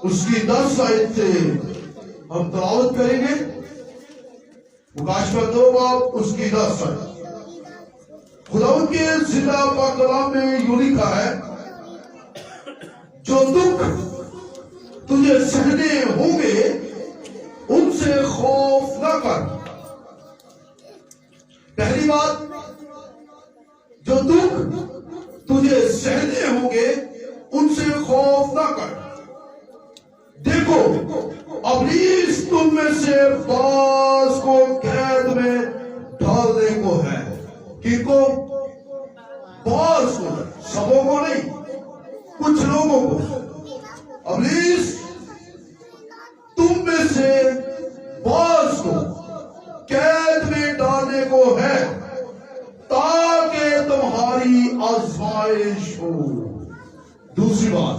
اس کی 10 آیت سے ہم تلاوت کریں گے۔ مکاشفہ 2 باب اس کی 10 آیت۔ خداوند کے زندہ پاک کلام میں یوں لکھا ہے، جو دکھ تجھے سہنے ہوں گے ان سے خوف نہ کر۔ پہلی بات، جو دکھ تجھے سہنے ہوں گے ان سے خوف نہ کر۔ دیکھو ابلیس تم میں سے بعض کو قید میں ڈالنے کو ہے۔ کن کو؟ بعض کو، سبوں کو نہیں، کچھ لوگوں کو۔ ابلیس تم میں سے بعض کو قید میں ڈالنے کو ہے تاکہ تمہاری آزمائش ہو۔ دوسری بات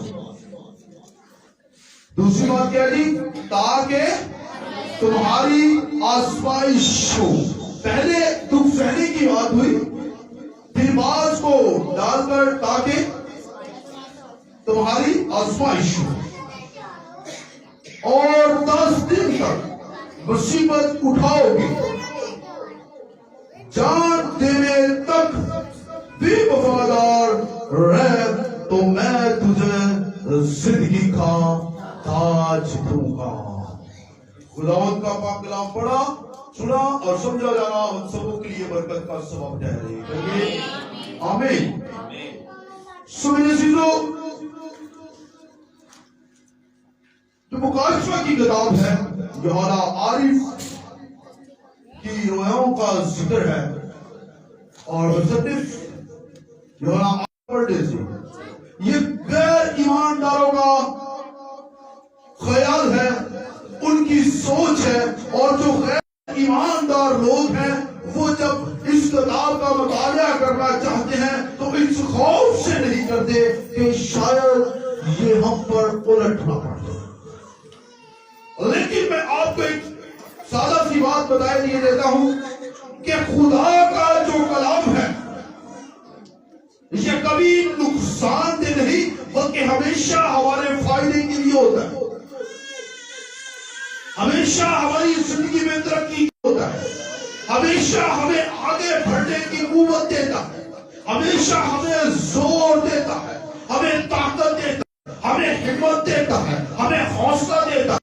کیا جی؟ تاکہ تمہاری آزمائش ہو۔ پہلے دکھ سہنے کی بات ہوئی، پھر بعض کو ڈال کر تاکہ تمہاری آزمائش ہو، اور 10 دن تک مصیبت اٹھاؤ گے، جان دینے تک بھی وفادار رہ تو میں تجھے زندگی کا تاج دوں گا۔ خداوند کا پاک کلام پڑھا، سنا اور سمجھا جانا ہم سبوں کے لیے برکت کا سبب ٹھہرے۔ آمین۔ سنیے عزیزو، جو مکاشفہ کی کتاب ہے، یوحنا عارف کی رویوں کا ذکر ہے، اور صرف یوحنا عارف پڑھنے سے یہ غیر ایمانداروں کا خیال ہے، ان کی سوچ ہے، اور جو غیر ایماندار لوگ ہیں وہ جب اس کتاب کا مطالعہ کرنا چاہتے ہیں تو اس خوف سے نہیں کرتے کہ شاید یہ ہم پر الٹ نہ پڑ جائے۔ لیکن میں آپ کو ایک سادہ سی بات بتائے دیے دیتا ہوں کہ خدا کا جو کلام ہے یہ کبھی نقصان دہ نہیں بلکہ ہمیشہ ہمارے فائدے کے لیے ہوتا ہے، ہمیشہ ہماری زندگی میں ترقی ہوتا ہے، ہمیشہ ہمیں آگے بڑھنے کی قوت دیتا ہے، ہمیشہ ہمیں زور دیتا ہے، ہمیں طاقت دیتا ہے، ہمیں ہمت دیتا ہے، ہمیں حوصلہ دیتا ہے۔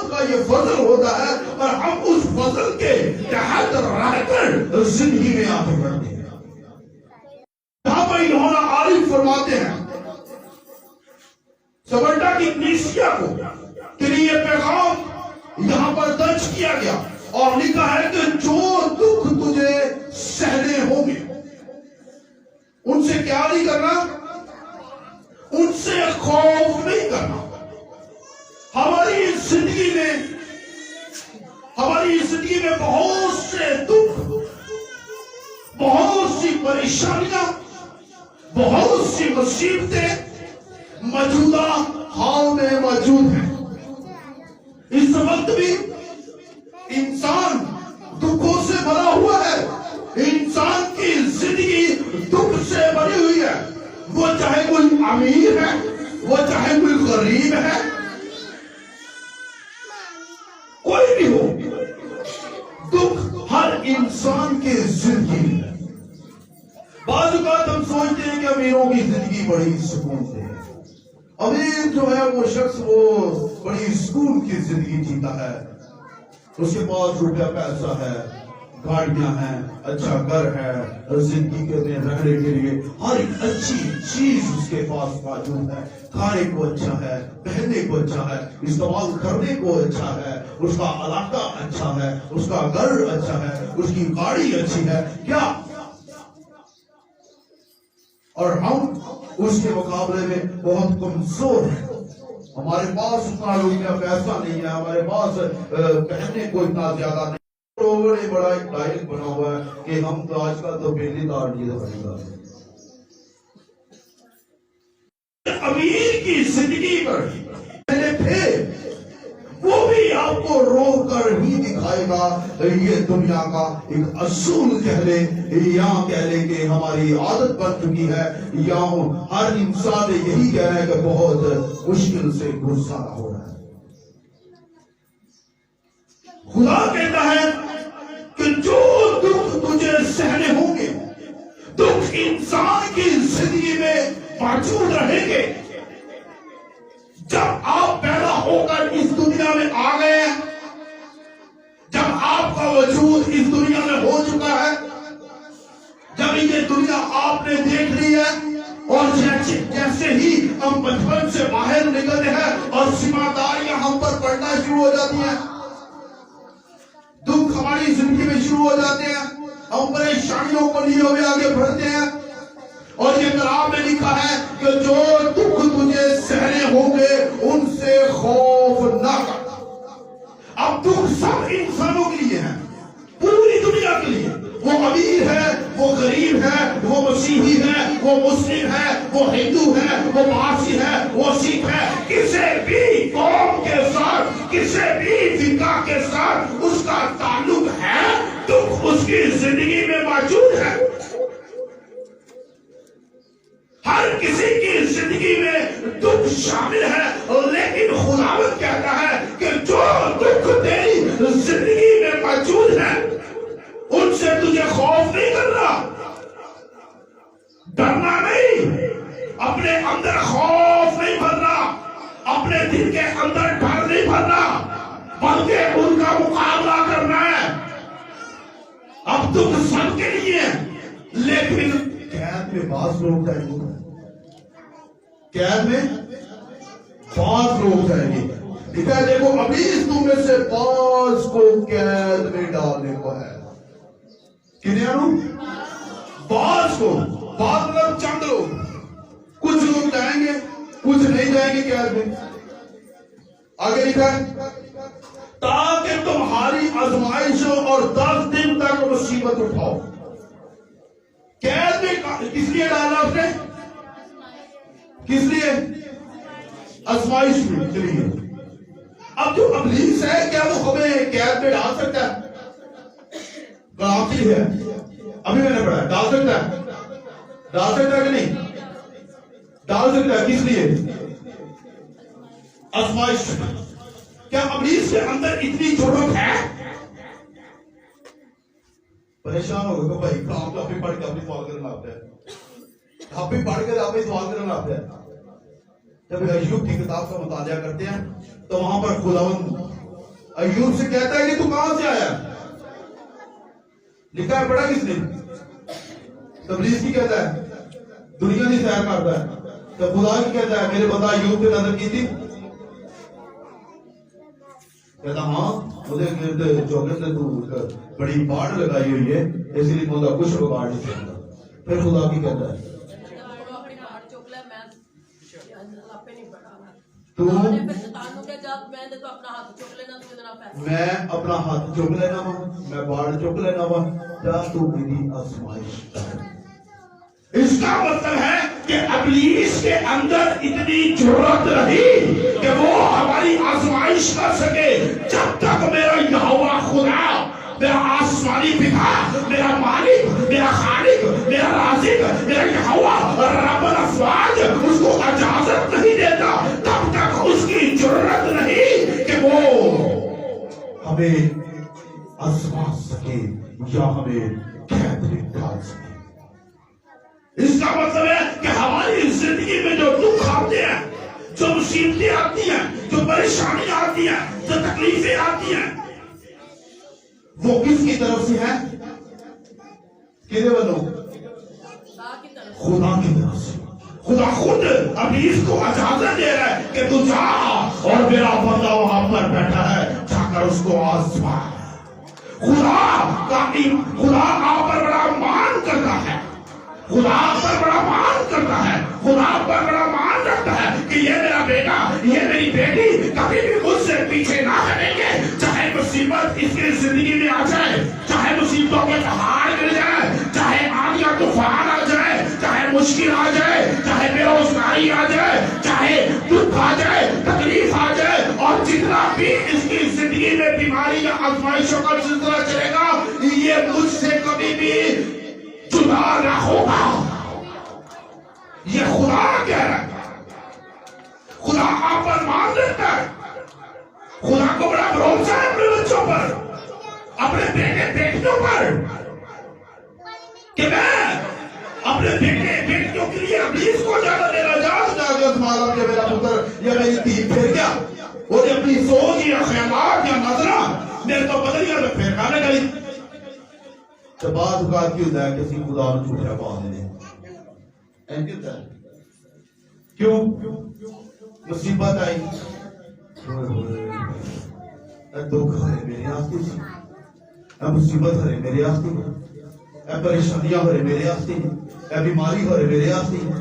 کا یہ فضل ہوتا ہے اور ہم اس فضل کے تحت رہ کر زندگی میں آگے بڑھتے ہیں۔ یہاں پر یوحنا عارف فرماتے ہیں سمرنا کی کلیسیا کو کہ یہ پیغام یہاں پر درج کیا گیا اور لکھا ہے کہ جو دکھ تجھے سہنے ہوں گے ان سے کیا نہیں کرنا؟ ان سے خوف نہیں کرنا۔ ہماری زندگی میں بہت سے دکھ، بہت سی پریشانیاں، بہت سی مصیبتیں موجودہ حال میں موجود ہیں۔ اس وقت بھی انسان دکھوں سے بھرا ہوا ہے، انسان کی زندگی دکھ سے بھری ہوئی ہے، وہ چاہے کوئی امیر ہے، وہ چاہے کوئی غریب ہے، کوئی بھی ہو، دکھ ہر انسان کے زندگی میں۔ بعض اوقات ہم سوچتے ہیں کہ امیروں کی زندگی بڑی سکون سے ہے، امیر جو ہے وہ شخص وہ بڑی سکون کی زندگی جیتا ہے، اس کے پاس روپیہ پیسہ ہے، گاڑیاں ہیں، اچھا گھر ہے، زندگی کے میں رہنے کے لیے ہر ایک اچھی چیز اس کے پاس موجود ہے، کھانے کو اچھا ہے، پہننے کو اچھا ہے، استعمال کرنے کو اچھا ہے، اس کا علاقہ اچھا ہے، اس کا گھر اچھا ہے، اس کی گاڑی اچھی ہے، کیا؟ اور ہم اس کے مقابلے میں بہت کمزور ہیں، ہمارے پاس اتنا روپیہ پیسہ نہیں ہے، ہمارے پاس پہننے کو اتنا زیادہ نہیں۔ لوگوں نے بڑا ایک ڈائل بنا ہوا ہے کہ ہم تو آج کل تو پہلی دار نہیں خریدار ہیں۔ امیر کی زندگی پر پھر وہ بھی آپ کو رو کر ہی دکھائے گا۔ یہ دنیا کا ایک اصول کہہ لے یا کہہ لے کہ ہماری عادت بن چکی ہے، یا ہر انسان یہی کہہ رہا ہے کہ بہت مشکل دل سے گزارا ہو رہا ہے. خدا کہتا ہے کہ جو دکھ تجھے سہنے ہوں گے، دکھ انسان کی زندگی میں موجود رہیں گے. جب آپ پیدا ہو کر اس دنیا میں آ گئے ہیں، جب آپ کا وجود اس دنیا میں ہو چکا ہے، جب یہ دنیا آپ نے دیکھ لی ہے، اور جیسے ہی ہم بچپن سے باہر نکلتے ہیں اور ذمہ داریاں ہم پر پڑنا شروع ہو جاتی ہیں، دکھ ہماری زندگی میں شروع ہو جاتے ہیں، ہم پریشانیوں کو لیے ہوئے آگے بڑھتے ہیں. اور یہ کلام میں لکھا ہے کہ جو دکھ تجھے سہنے ہوں گے ان سے خوف نہ کر. اب دکھ سب انسانوں کے لیے ہے، پوری دنیا کے لیے. وہ امیر ہے، وہ غریب ہے، وہ مسیحی ہے، وہ مسلم ہے، وہ ہندو ہے، وہ پارسی ہے، وہ سکھ ہے. کسی بھی قوم کے ساتھ، کسی بھی فرقہ کے ساتھ اس کا تعلق ہے، دکھ اس کی زندگی میں موجود ہے. ہر کسی کی زندگی میں دکھ شامل ہے، لیکن خداوند کہتا ہے کہ جو دکھ تیری زندگی میں موجود ہے ان سے تجھے خوف نہیں کرنا، ڈرنا نہیں، اپنے اندر خوف نہیں بھرنا، اپنے دل کے اندر ڈر نہیں بھرنا، بلکہ ان کا مقابلہ کرنا ہے. اب دکھ سب کے لیے، لیکن قید میں بعض لوگ جائیں گے، قید میں بعض لوگ جائیں گے. لکھا ہے دیکھو ابلیس تم میں سے بعض کو قید میں ڈالنے کو ہے. بعض کو، بعض مطلب چند لوگ، کچھ لوگ جائیں گے، کچھ نہیں جائیں گے قید میں. آگے لکھا ہے تاکہ تمہاری آزمائشوں اور 10 دن تک مصیبت اٹھاؤ. قید میں کس لیے ڈالا اس نے؟ کس لیے؟ آزمائش میں کے لیے. اب جو ابلیس ہے کیا وہ ہمیں قید میں ڈال سکتا ہے؟ غلطی ہے، ابھی میں نے پڑھا ہے. ڈال سکتا ہے، ڈال سکتا ہے کہ نہیں ڈال سکتا ہے. کس لیے؟ آزمائش. کیا ابلیس کے اندر اتنی ضرورت ہے؟ پریشان ہو گئے بھائی، آپ بھی پڑھ کے اپنی سوال کرنا آتا ہے، آپ بھی پڑھ کے اپنی سوال کرنا آتا ہے. جب ایوب کی کتاب کا مطالعہ کرتے ہیں تو وہاں پر خداوند ایوب سے کہتا ہے کہ تو کہاں سے آیا؟ لکھا ہے پڑھا کس نے؟ ابلیس کی کہتا ہے دنیا کی سیر کرتا ہے. تو خدا کی کہتا ہے میرے بندہ ایوب پہ نظر کی تھی؟ کہتا ہاں مجھے گرد چوکٹ سے تو بڑی باڑ لگائی ہوئی ہے، اس لیے مجھے کچھ بگاڑ نہیں سکتا. پھر خدا کی کہتا ہے میں اپنا ہاتھ چک لینا ہوں، میں باڑ چک لینا ہوں، جا تو میری آزمائش کر. اس کا مطلب ہے کہ ابلیس کے اندر اتنی ضرورت رہی کہ وہ ہماری آزمائش کر سکے. جب تک میرا یہوہ خدا، میرا آسمانی پتا، میرا مالک، میرا خالق، میرا رازق، میرا یہوہ رب الافواج اس کو اجازت نہیں دیتا، تب تک اس کی ضرورت نہیں کہ وہ ہمیں آزما سکے یا ہمیں قید میں ڈال سکے. اس کا مطلب ہے کہ ہماری زندگی میں جو دکھ آتے ہیں، جو مصیبتیں آتی ہیں، جو پریشانیاں آتی ہیں، جو تکلیفیں آتی ہیں، وہ کس کی طرف سے ہیں؟ کدے بولو؟ خدا کی طرف سے. خدا خود ابلیس کو اجازت دے رہا ہے کہ تو جا اور میرا بندہ وہاں پر بیٹھا ہے، جا کر اس کو آزما. خدا آپ پر بڑا مان کرتا ہے، خدا آپ پر بڑا مان کرتا ہے، خدا آپ پر بڑا مان رکھتا ہے کہ یہ میرا بیٹا، یہ میری بیٹی کبھی بھی مجھ سے پیچھے نہ کریں گے. چاہے مصیبت اس کی زندگی میں آ جائے، چاہے مصیبتوں کے پہاڑ گر جائے، چاہے آگ یا طوفان آ جائے، چاہے مشکل آ جائے، چاہے بے روزگاری آ جائے، چاہے دکھ آ جائے، تکلیف آ جائے، اور جتنا بھی اس کی زندگی میں بیماری یا آزمائشوں کا سلسلہ چلے گا، یہ مجھ سے کبھی بھی جدا نہ ہوگا. یہ خدا کہہ رہا ہے. خدا آپ پر بھروسہ ہے اپنے بچوں پر، اپنے بیٹے بیٹیوں پر، کہ میں اپنے بیٹے بیٹیوں کے لیے ابلیس کو جانا دینا جا کے تمہارا کہ میرا پتر یا میری دھی پھر گیا، وہ نے اپنی سوچ یا خیالات یا نظرہ میرے تو بدل گیا، میں پھر کھانے گئی۔ تو بعض اوقات کی ہوتا ہے کسی خدا نے جھوٹا باندھ دے، ایسے ہوتا ہے کیوں؟ مصیبت آئی، دکھ ہے میرے آستے سے، مصیبت ہے میرے آستے سے، پریشانیاں ہو رہے میرے آستے ہیں، بیماری ہو رہے میرے آستے ہیں۔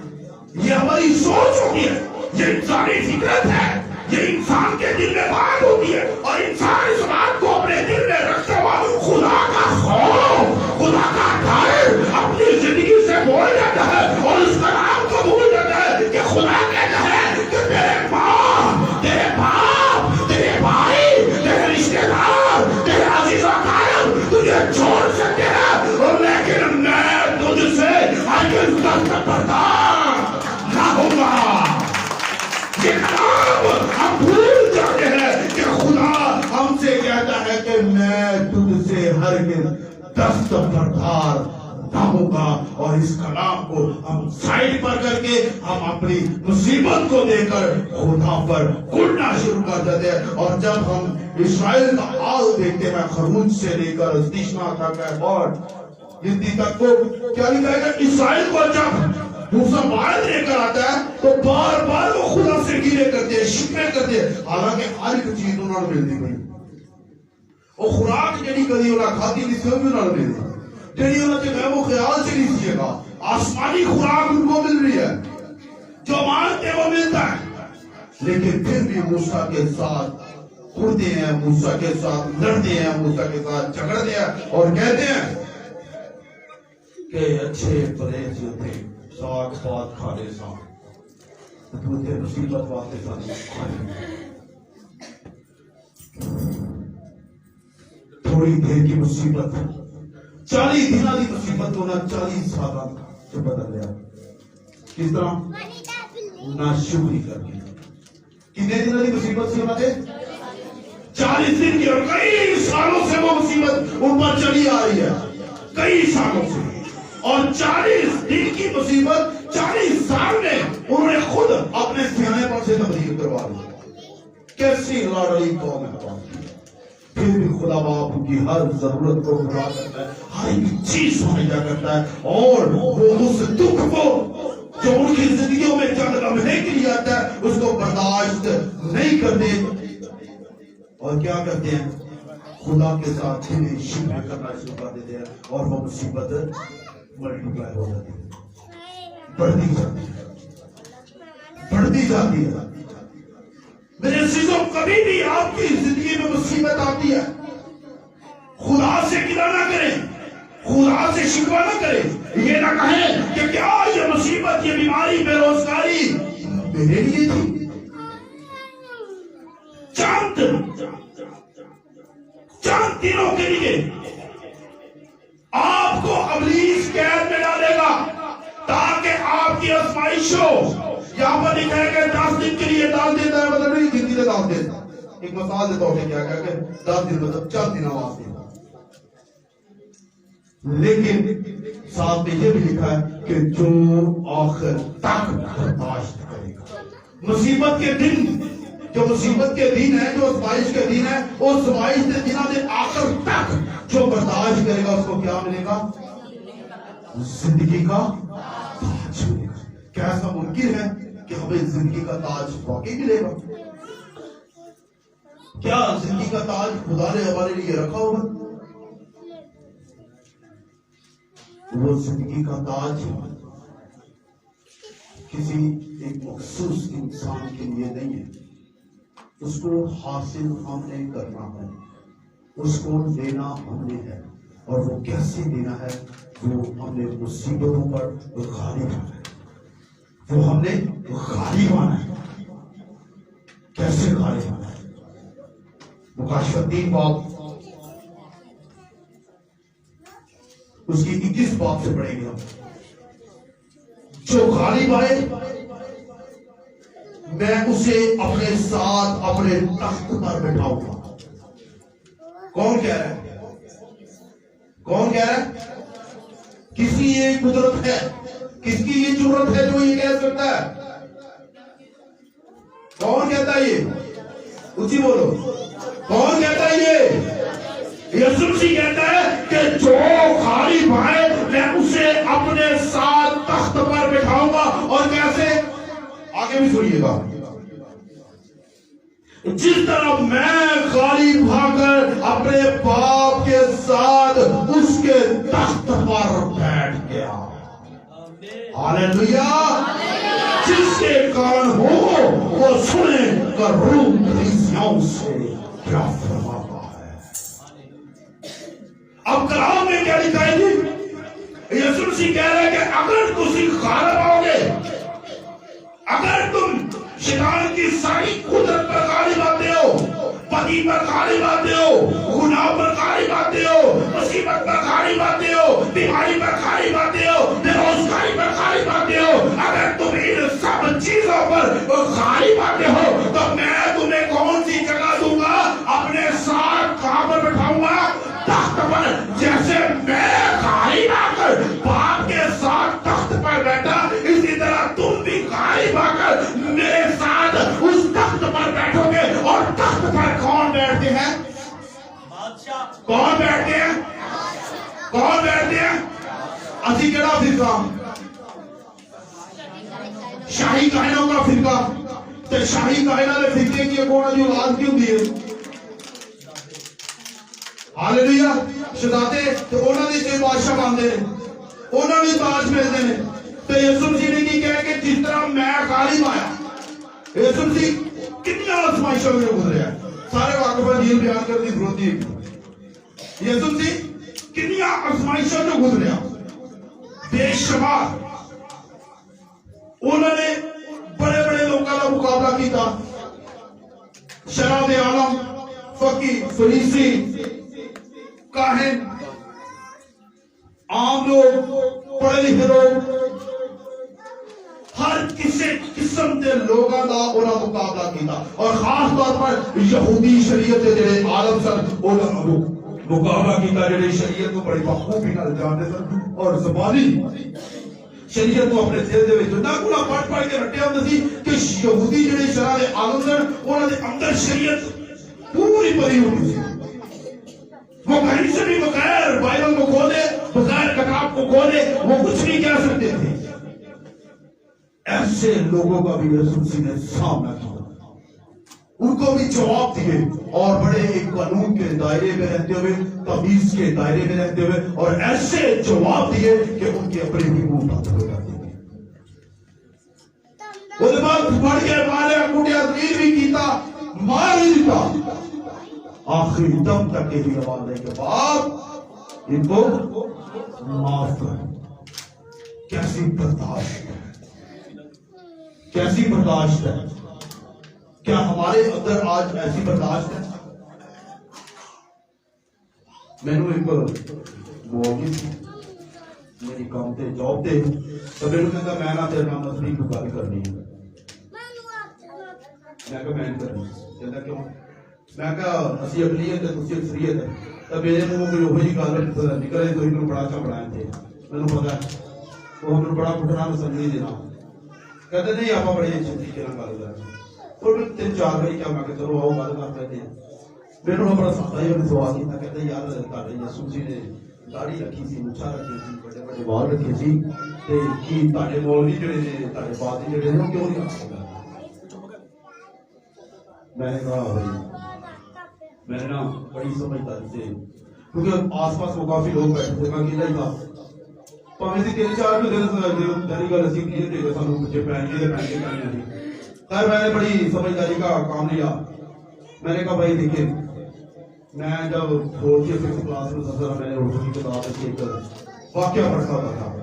یہ ہماری سوچ ہوتی ہے، یہ انسانی فطرت ہے، یہ انسان کے دل میں بات ہوتی ہے، اور انسان اس بات کو اپنے دل میں رکھتا ہوا خدا کا خوف، خدا کا ڈر اپنی زندگی سے بھول جاتا ہے، اور اس کلام کو بھول جاتا ہے کہ خدا کہتا ہے کہ تیرے ماں، تیرے باپ، تیرے بھائی، تیرے رشتے دار، تیرے عزیز و اقارب تجھے چھوڑ سکتے ہیں، لیکن میں تجھ سے ہرگز دستبردار نہ ہوں گا۔ یہ کلام ہم بھول جاتے ہیں کہ خدا ہم سے کہتا ہے کہ میں تجھ سے ہرگز دستبردار نہ ہوں گا، اور اس کلام کو ہم سائڈ پر کر کے ہم اپنی مصیبت کو دے کر خدا پر کڑنا شروع کر دیتے ہیں۔ اور جب ہم اسرائیل کا حال دیکھتے ہیں، خروج سے لے کر تشنا تک ہے اور گنتی تک کو کیا لکھا ہے کہ اسرائیل کو جب موسیٰ باہر لے کر آتا ہے تو بار بار وہ خدا سے گیلے کرتے ہیں، شکوے کرتے ہیں، حالانکہ ہر ایک چیز انہوں نے ملتی پئی، وہ خوراک جڑی کدی انہوں کھاتی نہیں سی، وہ بھی انہوں نے ملتی، جڑی انہوں نے غیب و خیال سے نہیں سیے گا، آسمانی خوراک ان کو مل رہی ہے، جو مانتے وہ ملتا ہے، لیکن پھر بھی موسیٰ کے ساتھ کھڑتے ہیں، موسیٰ کے ساتھ لڑتے ہیں، موسیٰ کے ساتھ جھگڑتے ہیں، اور کہتے ہیں کہ اچھے پرہیز ہوتے ساگ پات کھانے سا تو مصیبت واسطے تھوڑی دیر کی مصیبت 40 دنوں کی مصیبت ہونا 40 سالہ سے بدل گیا۔ کس طرح؟ ناشکری کر کے۔ کتنے دنوں کی مصیبت سے ہونا تھے؟ 40 دن کی، اور کئی سالوں سے وہ مصیبت ان پر چلی آ رہی ہے، کئی سالوں سے، اور 40 دن کی مصیبت 40 سال میں انہوں نے خود اپنے سیانے پر سے تبدیل کروا دی۔ کیسی لاڈلی قوم ہے، پھر بھی خدا باپ کی ہر ضرورت کو پورا کرتا ہے، ہر ایک چیز مہیا کرتا ہے، اور وہ اس دکھ کو جو ان کی زندگیوں میں چند لمحے کے لیے آتا ہے اس کو برداشت نہیں کرتے، اور کیا کرتے ہیں؟ خدا کے ساتھ گلے شکوے کرنا شروع کر دیتے ہیں، اور وہ مصیبت ملٹیپلائی ہو جاتی ہے، بڑھتی جاتی ہے، بڑھتی جاتی ہے۔ میرے عزیزوں، کبھی بھی آپ کی زندگی میں مصیبت آتی ہے، خدا سے گلہ نہ کریں، خدا سے شکوہ نہ کریں، یہ نہ کہیں کہ کیا یہ مصیبت، یہ بیماری، بے روزگاری میرے لیے تھی۔ چند دنوں کے لیے آپ کو ابلیس قید میں ڈالے گا تاکہ آپ کی آزمائش ہو۔ یہاں پر لکھا ہے کہ 10 دن کے لیے ڈال دیتا ہے، مطلب نہیں گنتی سے ڈال دیتا، ایک مثال دیتا ہوں کیا کہ 10 دن مطلب 4 دن واسطے، لیکن ساتھ میں یہ بھی لکھا ہے کہ جو آخر تک برداشت کرے گا۔ مصیبت کے دن، جو مصیبت کے دن ہے، جو آزمائش کے دن ہے، اس آزمائش کے دنوں میں آخر تک جو برداشت کرے گا اس کو کیا ملے گا؟ زندگی کا تاج ملے گا۔ کیا ایسا ممکن ہے کہ ہمیں زندگی کا تاج واقعی ملے گا؟ کیا زندگی کا تاج خدا نے ہمارے لیے رکھا ہوگا؟ وہ زندگی کا تاج کسی ایک مخصوص انسان کے لیے نہیں ہے، اس کو حاصل ہم نے کرنا ہے، اس کو دینا ہم نے ہے، اور وہ کیسے دینا ہے؟ وہ ہم نے مصیبتوں پر غالب آنا ہے، وہ ہم نے غالب آنا ہے۔ کیسے غالب آنا ہے؟ مکاشفہ 3 باب اس کی 21 باب سے پڑھیں گے ہم۔ جو غالب آئے میں اسے اپنے ساتھ اپنے تخت پر بٹھاؤں گا۔ کون کہہ رہا ہے؟ کون کہہ رہا ہے؟ کس کی یہ قدرت ہے؟ کس کی یہ جرت ہے جو یہ کہہ سکتا ہے؟ کون کہتا ہے یہ؟ اونچی بولو، کون کہتا ہے یہ؟ یسوع مسیح کہتا ہے کہ جو غالب آئے میں اسے اپنے ساتھ تخت پر بٹھاؤں گا. اور کیسے؟ آگے بھی سنیے گا. جس طرح میں غالب آ کر اپنے باپ کے ساتھ اس کے تخت پر بیٹھ گیا. ہاللیلویا. جس کے کان ہو وہ سنے کر روح کلیسیاؤں سے کیا فرماتا ہے. اب کلام میں کیا لکھا ہے جی؟ یسوع مسیح کہہ رہے ہیں کہ اگر تم غالب آؤ گے، اگر تم شیطان کی ساری قدرت پر غالب آتے ہو، بدی پر غالب آتے ہو، گناہ پر غالب آتے ہو، مصیبت پر غالب آتے ہو، بیماری پر غالب آتے ہو، بےروزگاری پر غالب آتے ہو، اگر تم ان سب چیزوں پر غالب آتے ہو تو میں تمہیں کون سی جگہ دوں گا؟ اپنے ساتھ کہاں پر بٹھاؤں گا؟ تخت پر. جیسے میں غالب آ کر باپ کے ساتھ تخت پر بیٹھا، اسی طرح تم بھی غالب آ کر میرے ساتھ اس تخت پر بیٹھو گے. اور تخت پر کون بیٹھتے ہیں؟ کون بیٹھتے ہیں؟ کون بیٹھتے ہیں؟ اسی کہڑا فرقہ؟ شاہی کائنوں کا فرقہ. تو شاہی کائنہ نے فرقے کی کون جو آواز کیوں دی ہے؟ ہاللیلویا. شہزادے تو انہوں نے جو بادشاہ باندھے ہیں، انہوں نے تاج ملتے ہیں. تو یسوع مسیح نے کی کہا کہ جس طرح میں غالب آیا. یسوع مسیح کتنی آزمائشوں میں گزرے ہیں، سارے واقعہ جیل بیان کرنے کی ضرورت نہیں. یسوع مسیح کتنی آزمائشوں میں گزرے ہیں، بے شمار. انہوں نے بڑے بڑے لوگوں کا مقابلہ کیا، شراب عالم، فقیہ، فریسی، کاہن، عام لوگ، پڑھے لکھے لوگ، ہر کسی قسم کے لوگوں کا انہوں نے مقابلہ کیا. اور خاص طور پر یہودی شریعت کے جڑے عالم سن انہوں نے مقابلہ کیا، جڑے شریعت کو بڑی بخوبی نال جانتے سن اور زبانی شریعت کو اپنے دل دے وچ نہ کولا پڑھ پڑھ کے رٹیا ہوندا سی کہ یہودی جڑے شرع دے عالم سن انہاں دے اندر شریعت پوری پری ہوندی سی. وہ کہیں سے بھی بغیر بائبل کو کھولے، بغیر کتاب کو کھولے، وہ کچھ نہیں کہہ سکتے تھے. ایسے لوگوں کا بھی یسوع مسیح نے سامنا کیا، ان کو بھی جواب دیے، اور بڑے ایک قانون کے دائرے میں رہتے ہوئے، تمیز کے دائرے میں رہتے ہوئے، اور ایسے جواب دیے کہ ان کے اپنے بھی منہ بند ہو جاتے تھے. وہ بعد پڑھ کے مارے کٹیا تقریر بھی کیتا، مار ہی دیتا. آخری دم تک کے بھی حوالے کے بعد ان کو معاف کر. کیسی برداشت ہے، کیسی برداشت ہے. کیا ہمارے اندر آج ایسی برداشت ہے؟ میں نے ایک موقع میری کام تے جاب تے تو میں نے کہا میں نہ تیرے نام نزدیک کو گل کرنی ہے. میں کہا میں نہیں کرنی. کہتا کیوں؟ میں کہا اسی اقلیت ہے تسی اکثریت ہے. تو میرے منہ کوئی وہی گل نکلے تو انہوں بڑا اچھا بنایا تھے. میں نے پتا ہے وہ ہمیں بڑا پٹنا پسند نہیں دینا. کہتے نہیں آپ بڑی اچھی طریقے سے گل کر. اور میں 3-4 باری کیا میں کہ چلو آؤ گل کر لیتے ہیں. میرے کو بڑا سادہ ہی انہوں نے سوال کیا. کہتے یار تھوڑے یسوع مسیح نے داڑھی رکھی سی، مچھا رکھی سی، بڑے بڑے بال رکھے سی، تے کی تھوڑے مولوی جڑے نے تھوڑے بادی جڑے نے کیوں نہیں رکھ سکتے؟ میں نے کہا بھائی میں نے نا بڑی سمجھداری سے، کیونکہ آس پاس وہ کافی لوگ بیٹھے تھے، میں اکیلا ہی تھا. پاویں سی 3-4 دن داری گل اسی کلیئر دے گا سانوں بچے پہن کے پہننے تھی. خیر میں نے بڑی سمجھداری کا کام لیا. میں نے کہا بھائی دیکھیں میں جب 4th یا 5th کلاس میں تھا میں نے اردو کی کتاب سے ایک واقعہ پڑھا ہوا تھا.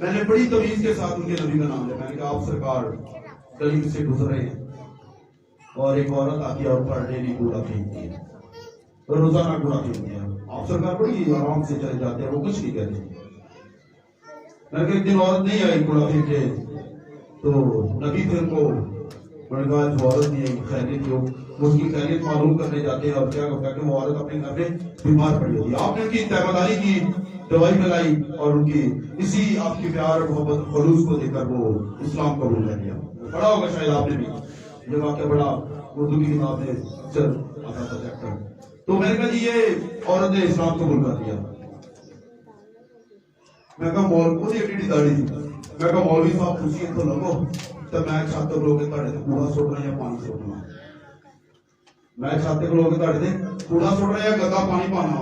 میں نے بڑی تمیز کے ساتھ ان کے نبی کا نام لیا. میں نے کہا آپ سرکار گلی سے گزر رہے ہیں اور ایک عورت آتی ہے اور پر ڈیلی کوڑا پھینکتی ہے، روزانہ کوڑا پھینکتی ہے. آپ سرکار بڑی آرام سے چلے جاتے ہیں، وہ کچھ نہیں کہتے. میں نے کہا ایک دن عورت نہیں آئی کوڑا پھینکے تو نبی پھر ان کو میں نے کہا جو عورت نہیں ہے خیریت ہو، اس کی خیریت معلوم کرنے جاتے ہیں اور کیا ہوتا ہے کہ وہ عورت اپنے گھر میں بیمار پڑی ہوتی ہے. آپ نے ان کی تیمارداری کی، دوائی پلائی اور ان کی اسی آپ کی پیار اور محبت خلوص کو دیکھ کر وہ اسلام قبول کر لیا. پڑھا ہوگا شاید آپ نے بھی یہ واقعہ، بڑا اردو کی کتاب میں چل آتا تھا چیپٹر. تو میں نے کہا جی یہ عورت نے اسلام قبول کر لیا. میں کہا مولوی ایڈی داڑھی تھی، میں کہا مولوی صاحب خوشی تو لگو تو میں چھت تے لوگ تھوڑے تے کوڑا سٹ رہا یا پانی سٹ رہا، میں چھت تے لوگ تھوڑے تے کوڑا سٹ رہا یا گندا پانی پانا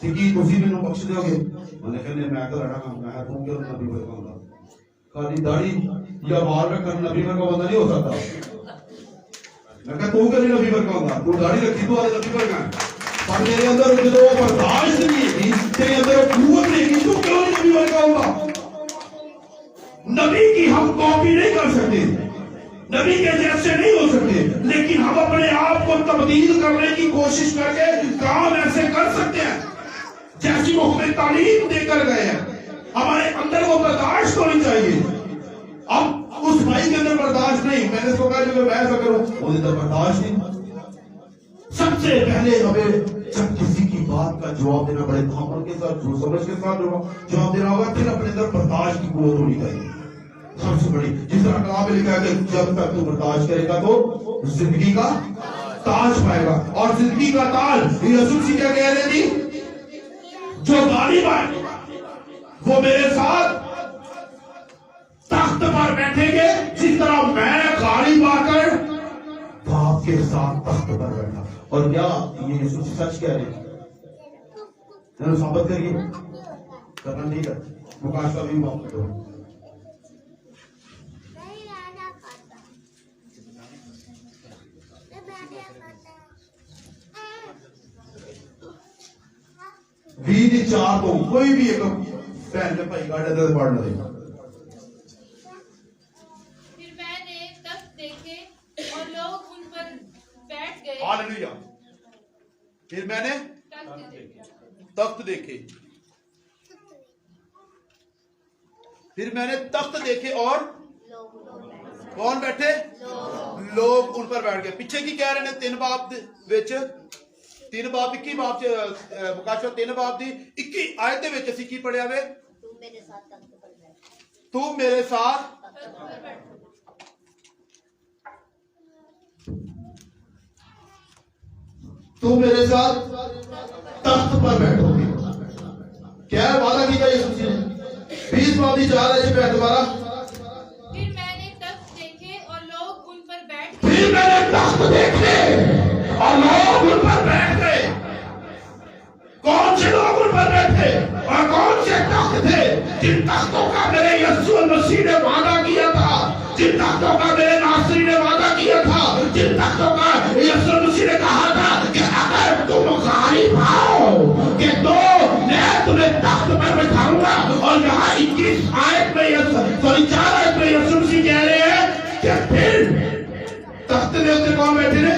تے کی تسی مینوں بخش دیو گے؟ میں نے کہا میں تو لڑا گا، میں تو کہ نبی ورگا ہوندا، خالی داڑھی یا بال رکھن نبی ورگا بندہ نہیں ہو سکتا. میں کہا تو کہ نبی ورگا ہوندا، تو داڑھی رکھی تو آدھے نبی ورگا ہے، پر میرے اندر جو برداشت نہیں ہے، تیرے اندر قوت نہیں ہے، تو کیوں نبی ورگا ہوندا؟ نبی کی ہم کاپی نہیں کر سکتے، نبی کے جیسے نہیں ہو سکتے، لیکن ہم اپنے آپ کو تبدیل کرنے کی کوشش کر کے کام ایسے کر سکتے ہیں جیسی وہ ہمیں تعلیم دے کر گئے ہیں. ہمارے اندر وہ برداشت ہونی چاہیے. اب اس بھائی کے اندر برداشت نہیں، میں نے سوچا جو میں ایسا کروں وہ اندر برداشت نہیں. سب سے پہلے ہمیں جب کسی کی بات کا جواب دینا پڑے تحمل کے ساتھ، جو سمجھ کے ساتھ جواب دینا ہوگا، پھر اپنے اندر برداشت کی قوت ہونی چاہیے. سب سے بڑی جس طرح کلام میں لکھا ہے کہ جب تک تو برداشت کرے گا تو زندگی کا تاج پائے گا. اور زندگی کا تاج یسوع سے کیا کہہ رہے تھی؟ جو غالب آئے وہ میرے ساتھ تخت پر بیٹھیں گے، جس طرح میں غالب آ کر باپ کے ساتھ تخت پر بیٹھا. اور کیا یہ یسوع سچ کہہ رہے ہیں؟ ثابت کریے، کرنا نہیں کر مکاش کا بھی موقع دو. بھی چار تو کوئی بھی ایک بہن کے بھائی گاڑی دے پڑھ لے. پھر میں نے تخت دیکھے اور لوگ ان پر بیٹھ گئے. ہاللویا. پھر میں نے تخت دیکھے، پھر میں نے تخت دیکھے اور کون بیٹھے؟ لوگ ان پر بیٹھ گئے. پیچھے کی کہہ رہے ہیں؟ تین باب وچ، تین باب 21 باب مکاشفہ 3 باب دی 21 آیت دے وچ اسی کی پڑھیا وے؟ تو میرے ساتھ تخت پر بیٹھ، تو میرے ساتھ تخت پر بیٹھو گے. کیا وعدہ کیا یسوع نے؟ 20 باب دی 4 ہے پہ دوبارہ. پھر میں نے تخت دیکھے اور لوگ ان پر بیٹھ گئے. پھر میں نے تخت دیکھے اور لوگ ان پر بیٹھ گئے. کون سے لوگ ان پر بیٹھے اور کون سے تخت تھے؟ جن تختوں کا میرے یسوع مسیح نے وعدہ کیا تھا، جن تختوں کا میرے ناصری نے وعدہ کیا تھا، جن تختوں کا یسوع مسیح نے کہا تھا کہ اگر تم غالب آؤ کہ تو میں تمہیں تخت پر بٹھاؤں گا. اور یہاں 21 آیت میں 4 آیت میں یسوع مسیح کہہ رہے ہیں کہ پھر تخت دے اوپر کون بیٹھے نے؟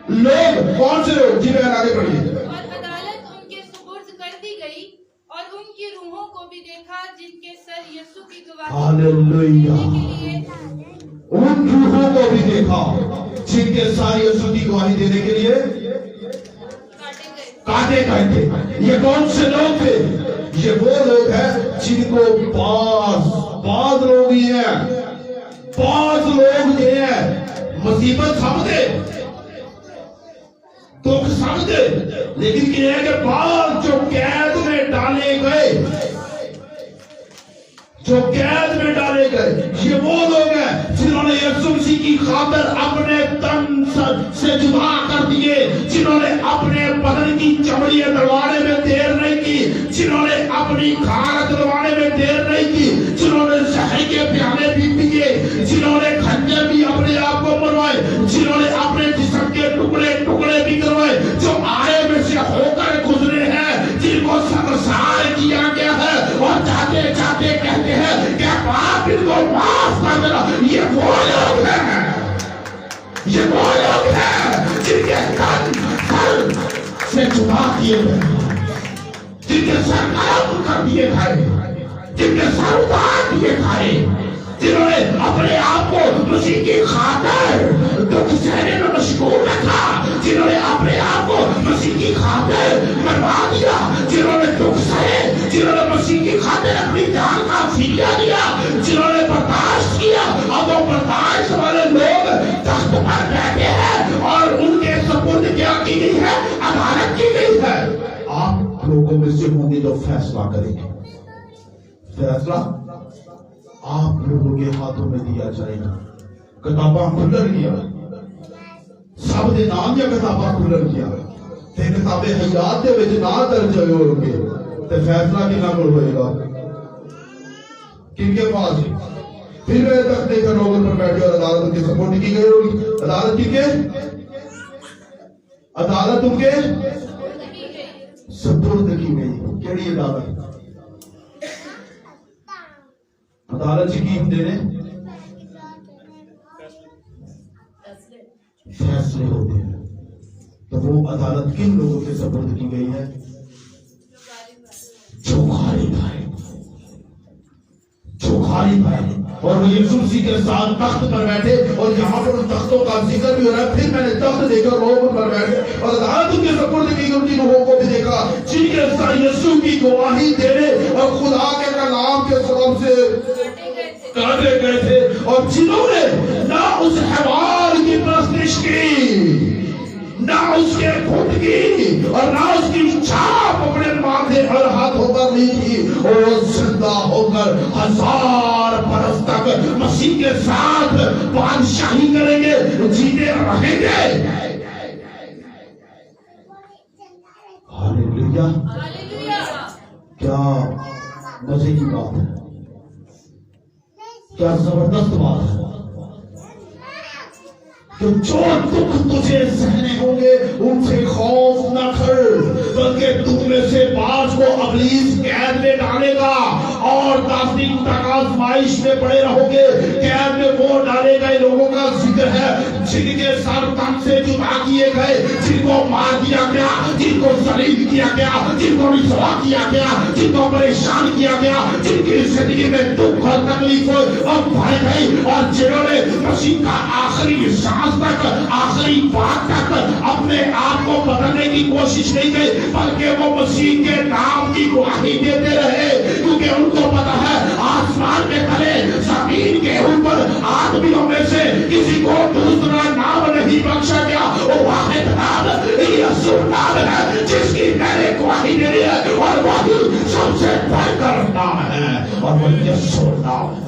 لوگ. کون سے لوگ؟ جی میں آگے پڑھیے. اور عدالت ان کے سپرد کر دی گئی اور ان کی روحوں کو بھی دیکھا جن کے سر یسوع کی گواہی دینے کے لیے، ان روحوں کو بھی دیکھا جن کے سر یسوع کی گواہی دینے کے لیے کاٹے گئے تھے. یہ کون سے لوگ تھے؟ یہ وہ لوگ ہیں جن کو بعض لوگ یہ ہیں، بعض لوگ یہ ہیں مصیبت سمجھے، دکھ سمجھے، لیکن یہ ہے کہ بعض جو قید میں ڈالے گئے، جو قید میں ڈالے گئے، یہ وہ لوگ ہیں جنہوں نے یسوع مسیح کی خاطر اپنے تن سے جدا کر دیے، جنہوں نے اپنے بدن کی چمڑی دلوانے میں دیر نہیں کی، جنہوں نے اپنی کھال دلوانے میں دیر نہیں کی، جنہوں نے زہر کے پیالے بھی پیے، جنہوں نے کھنجر بھی اپنے آپ کو منوائے، جنہوں نے اپنے جسم کے ٹکڑے بھی کروائے، جو آئے میں سے ہو کر گزرے ہیں، جن کو سنسار کیا گیا ہے اور جاتے جاتے کہتے ہیں کہ باپ ان کو معاف کر دینا. یہ وہ لوگ ہیں، یہ وہ لوگ ہیں جن کے کان سر سے جدا کیے گئے، جن کے سر قلم کر دیے گئے، جن کے سر اتار دیے گئے. جنہوں نے اپنے آپ کو مسیح کی خاطر دکھ سہنے میں مشغول رکھا، جنہوں نے اپنے آپ کو مسیح کی خاطر مروا دیا، جنہوں نے دکھ سہے، جنہوں نے مسیح کی خاطر اپنی جان کا فدیہ دیا، جنہوں نے برداشت کیا، اب وہ برداشت والے لوگ تخت پر بیٹھے ہیں اور ان کے سپرد کیا کی گئی ہے؟ عدالت کی گئی ہے۔ آپ لوگوں میں سے ہوں گے جو فیصلہ کریں گے، فیصلہ آپ لوگوں کے ہاتھوں میں دیا جائے گا۔ کتاباں کھلن گیا، سب دے نام یا کتاباں کھلن گیا تے کتاب حیات دے وچ نہ درج ہوئے گے تے فیصلہ کنا کول ہوئے گا؟ کن کے پاس؟ پھر میں تک دیکھا لوگوں پر بیٹھے اور عدالت کے سپورٹ کی گئی ہوگی۔ عدالت کی کے عدالت ان کے سپورٹ کی گئی۔ کیڑی عدالت؟ عدالت کی ہندے نے فیصلے ہوتے ہیں، تو وہ عدالت کن لوگوں کے سپرد کی گئی ہے؟ جو غالب ہے، جو غالب ہے۔ اور وہ یسوع مسیح کے ساتھ تخت پر بیٹھے، اور یہاں پر ان تختوں کا ذکر بھی ہو رہا ہے۔ پھر میں نے تخت دیکھا، لوگوں پر بیٹھے اور عدالت کے سپرد کی ان لوگوں کو بھی دیکھا جن کے ساتھ یسوع کی گواہی دینے اور خدا کے کلام کے سبب سے کاٹے گئے تھے، اور جنہوں نے نہ اس حیوان کی پرستش کی، نہ اس کے خود کی، اور نہ اس کی چھاپ اپنے ماتھے اور ہاتھوں پر لی تھی، اور وہ زندہ ہو کر 1000 برس تک مسیح کے ساتھ بادشاہی کریں گے، جیتے رہیں گے۔ ہاللیلویا! کیا مزے کی بات ہے، کیا زبردست بات ہے کہ جو دکھ تجھے سہنے ہوں گے ان سے خوف نہ کر، بلکہ تم میں سے بعض کو ابلیس قید میں ڈالے گا، اور 10 دن تک آزمائش میں پڑے رہو گے۔ قید میں وہ ڈالے گئے لوگوں کا ذکر ہے جن کے سر تن سے جدا کیے گئے، جن کو مار دیا گیا، جن کو ذلیل کیا گیا، جن کو رسوا کیا گیا، جن کو پریشان کیا گیا، جن کی زندگی میں دکھ اور تکلیف اور بھائی گئی، اور جنہوں نے مسیح کا آخری سانس تک، آخری بات تک اپنے آپ کو بدلنے کی کوشش نہیں کی، بلکہ وہ مسیح کے نام کی گواہی دیتے رہے، کیونکہ ان کو پتا ہے آسمان کے تلے، زمین کے اوپر آدمیوں میں سے کسی کو دوسرا نام نہیں بخشا گیا، وہ واحد نام یسوع نام ہے جس کی میں نے گواہی دینی ہے، اور وہی سب سے بڑھ کر نام ہے، اور وہ یسوع نام ہے۔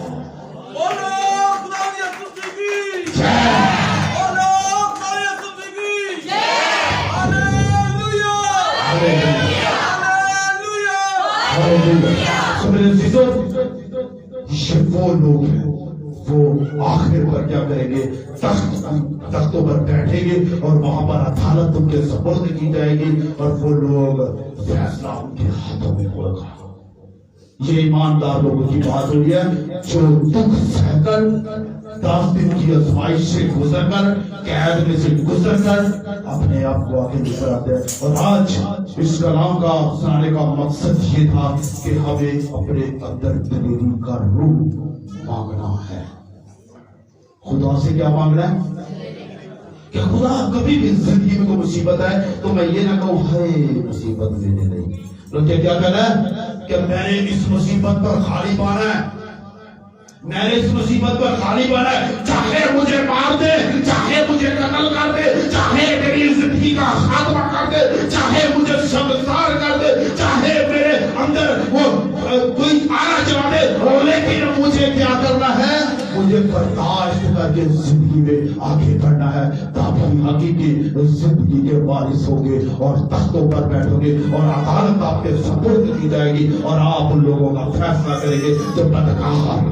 یہ وہ لوگ ہیں، وہ آخر پر کیا کریں گے؟ تختوں پر بیٹھیں گے، اور وہاں پر عدالت ان کے سپرد کی جائے گی، اور وہ لوگ فیصلہ ان کے ہاتھوں میں ہوگا۔ یہ ایماندار لوگوں کی بات ہوئی ہے جو دکھ سہ کر 10 دن کی آزمائش سے گزر کر، قید میں سے گزر کر اپنے آپ کو آگے لے کر آتے ہیں۔ اور آج اس کلام کا سنانے کا مقصد یہ تھا کہ ہمیں اپنے اندر دلیری کا روح مانگنا ہے۔ خدا سے کیا مانگنا ہے؟ کہ خدا کبھی بھی زندگی میں کوئی مصیبت ہے تو میں یہ نہ کہوں ہائے مصیبت میرے نہیں، بلکہ کیا کہنا ہے کہ میں نے اس مصیبت پر غالب آنا ہے، میں نے اس مصیبت پر غالب آنا ہے، چاہے مجھے مار دے، چاہے مجھے قتل کر دے، چاہے میری زندگی کا خاتمہ کر دے، چاہے مجھے شرمسار کر دے، چاہے میرے اندر وہ کوئی آنا چلا دے، لیکن مجھے کیا کرنا ہے؟ مجھے برداشت کر کے زندگی میں آگے بڑھنا ہے، تاکہ حقیقی زندگی کے وارث ہوگے اور تختوں پر بیٹھو گے، اور عدالت آپ کے سپرد کی جائے گی، اور آپ ان لوگوں کا فیصلہ کریں گے جو بدکار،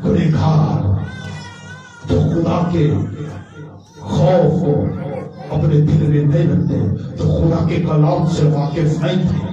گنہگار، جو خدا کے خوف کو اپنے دل میں نہیں رکھتے، جو خدا کے کلام سے واقف نہیں تھے،